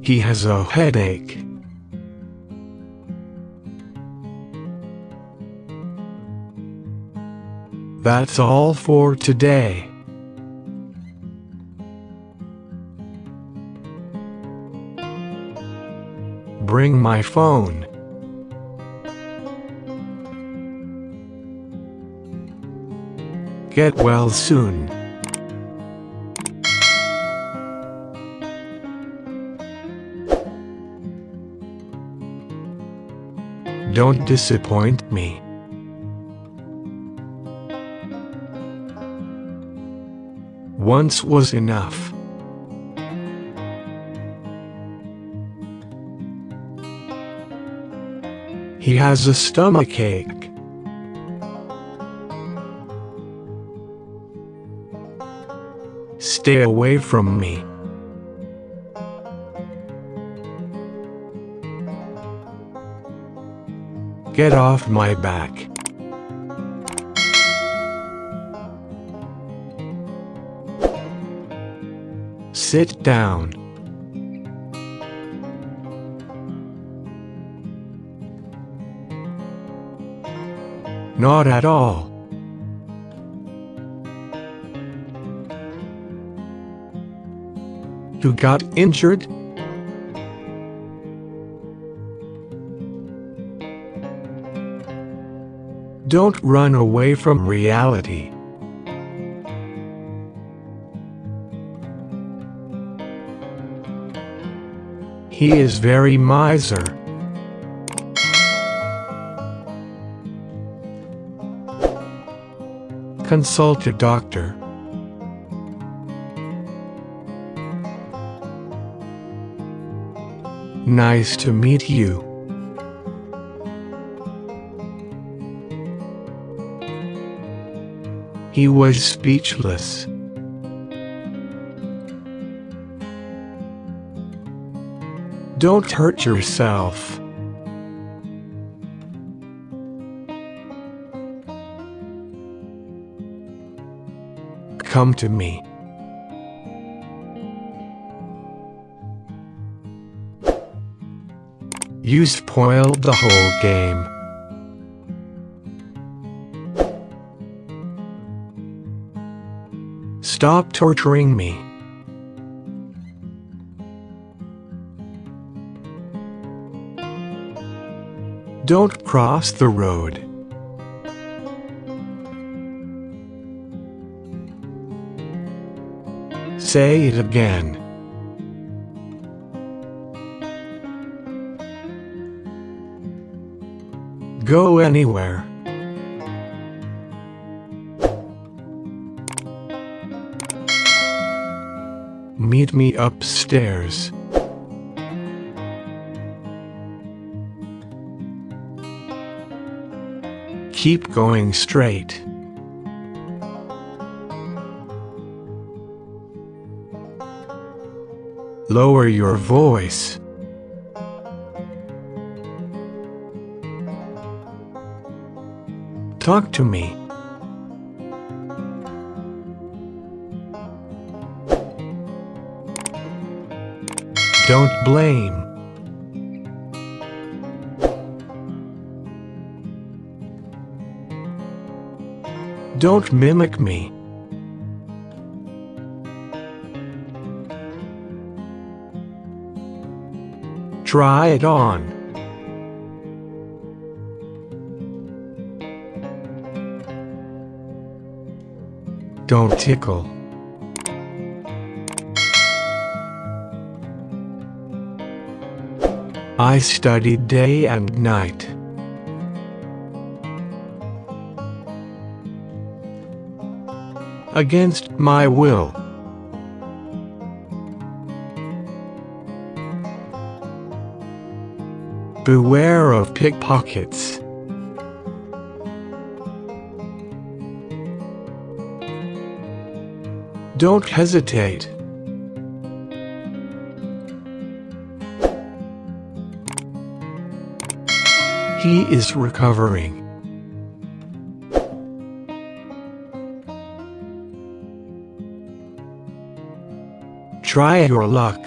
He has a headache. That's all for today. Bring my phone. Get well soon. Don't disappoint me. Once was enough. He has a stomachache. Stay away from me. Get off my back. Sit down. Not at all. You got injured? Don't run away from reality. He is very miser. Consult a doctor. Nice to meet you. He was speechless. Don't hurt yourself. Come to me. You spoiled the whole game. Stop torturing me. Don't cross the road. Say it again. Go anywhere. Meet me upstairs. Keep going straight. Lower your voice. Talk to me. Don't blame. Don't mimic me. Try it on. Don't tickle. I studied day and night. Against my will. Beware of pickpockets. Don't hesitate. He is recovering. Try your luck.